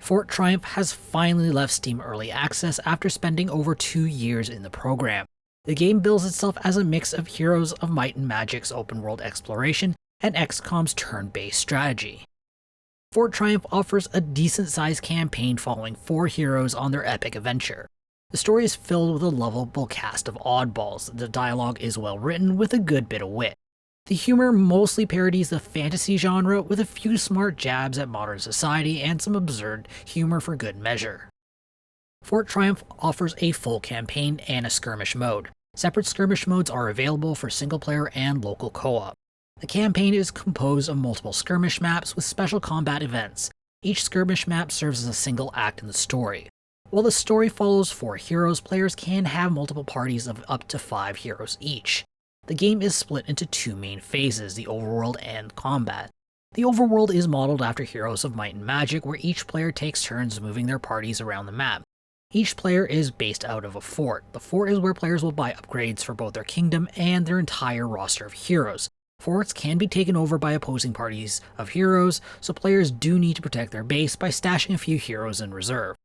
Fort Triumph has finally left Steam Early Access after spending over 2 years in the program. The game bills itself as a mix of Heroes of Might and Magic's open-world exploration and XCOM's turn-based strategy. Fort Triumph offers a decent-sized campaign following 4 heroes on their epic adventure. The story is filled with a lovable cast of oddballs, the dialogue is well written with a good bit of wit. The humor mostly parodies the fantasy genre with a few smart jabs at modern society and some absurd humor for good measure. Fort Triumph offers a full campaign and a skirmish mode. Separate skirmish modes are available for single-player and local co-op. The campaign is composed of multiple skirmish maps with special combat events. Each skirmish map serves as a single act in the story. While the story follows 4 heroes, players can have multiple parties of up to 5 heroes each. The game is split into 2 main phases, the overworld and combat. The overworld is modeled after Heroes of Might and Magic, where each player takes turns moving their parties around the map. Each player is based out of a fort. The fort is where players will buy upgrades for both their kingdom and their entire roster of heroes. Forts can be taken over by opposing parties of heroes, so players do need to protect their base by stashing a few heroes in reserve.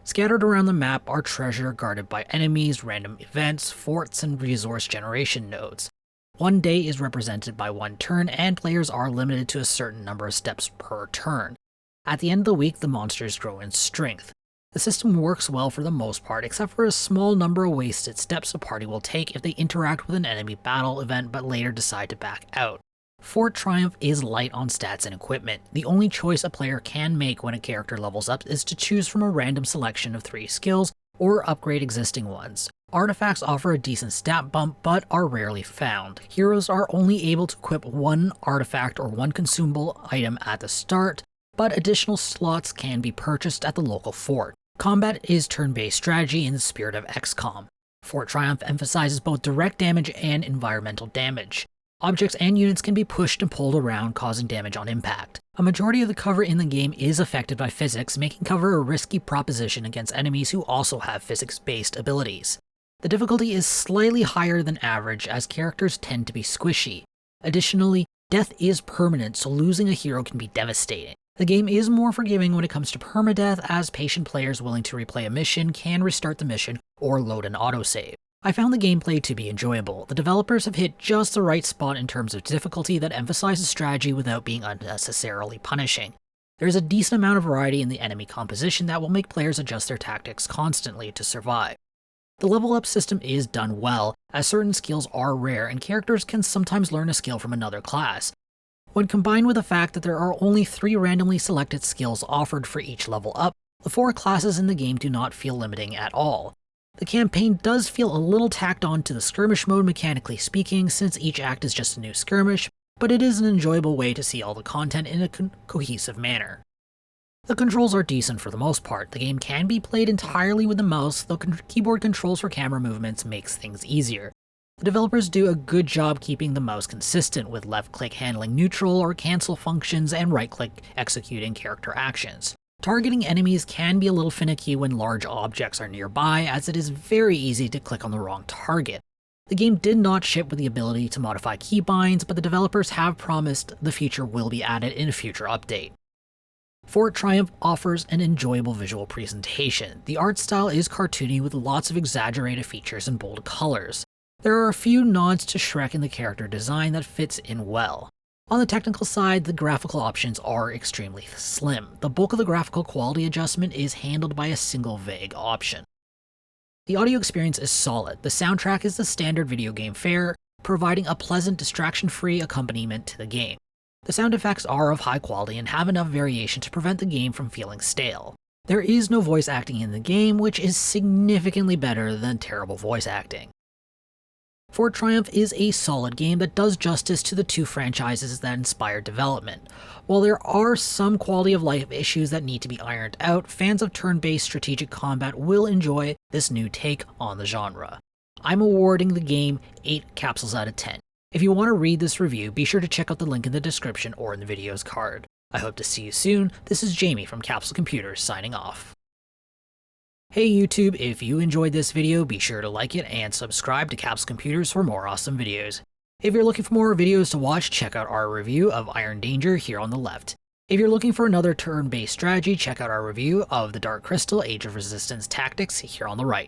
Scattered around the map are treasure guarded by enemies, random events, forts, and resource generation nodes. One day is represented by 1 turn, and players are limited to a certain number of steps per turn. At the end of the week, the monsters grow in strength. The system works well for the most part, except for a small number of wasted steps a party will take if they interact with an enemy battle event but later decide to back out. Fort Triumph is light on stats and equipment. The only choice a player can make when a character levels up is to choose from a random selection of 3 skills or upgrade existing ones. Artifacts offer a decent stat bump but are rarely found. Heroes are only able to equip 1 artifact or 1 consumable item at the start, but additional slots can be purchased at the local fort. Combat is turn-based strategy in the spirit of XCOM. Fort Triumph emphasizes both direct damage and environmental damage. Objects and units can be pushed and pulled around, causing damage on impact. A majority of the cover in the game is affected by physics, making cover a risky proposition against enemies who also have physics-based abilities. The difficulty is slightly higher than average, as characters tend to be squishy. Additionally, death is permanent, so losing a hero can be devastating. The game is more forgiving when it comes to permadeath, as patient players willing to replay a mission can restart the mission or load an autosave. I found the gameplay to be enjoyable. The developers have hit just the right spot in terms of difficulty that emphasizes strategy without being unnecessarily punishing. There is a decent amount of variety in the enemy composition that will make players adjust their tactics constantly to survive. The level up system is done well, as certain skills are rare and characters can sometimes learn a skill from another class. When combined with the fact that there are only 3 randomly selected skills offered for each level up, the 4 classes in the game do not feel limiting at all. The campaign does feel a little tacked on to the skirmish mode mechanically speaking, since each act is just a new skirmish, but it is an enjoyable way to see all the content in a cohesive manner. The controls are decent for the most part. The game can be played entirely with the mouse, though keyboard controls for camera movements makes things easier. The developers do a good job keeping the mouse consistent, with left-click handling neutral or cancel functions and right-click executing character actions. Targeting enemies can be a little finicky when large objects are nearby, as it is very easy to click on the wrong target. The game did not ship with the ability to modify keybinds, but the developers have promised the feature will be added in a future update. Fort Triumph offers an enjoyable visual presentation. The art style is cartoony with lots of exaggerated features and bold colors. There are a few nods to Shrek in the character design that fits in well. On the technical side, the graphical options are extremely slim. The bulk of the graphical quality adjustment is handled by a single vague option. The audio experience is solid. The soundtrack is the standard video game fare, providing a pleasant, distraction-free accompaniment to the game. The sound effects are of high quality and have enough variation to prevent the game from feeling stale. There is no voice acting in the game, which is significantly better than terrible voice acting. Fort Triumph is a solid game that does justice to the 2 franchises that inspired development. While there are some quality of life issues that need to be ironed out, fans of turn-based strategic combat will enjoy this new take on the genre. I'm awarding the game 8 capsules out of 10. If you want to read this review, be sure to check out the link in the description or in the video's card. I hope to see you soon. This is Jamie from Capsule Computers signing off. Hey YouTube, if you enjoyed this video, be sure to like it and subscribe to Capsule Computers for more awesome videos. If you're looking for more videos to watch, check out our review of Iron Danger here on the left. If you're looking for another turn-based strategy, check out our review of the Dark Crystal Age of Resistance Tactics here on the right.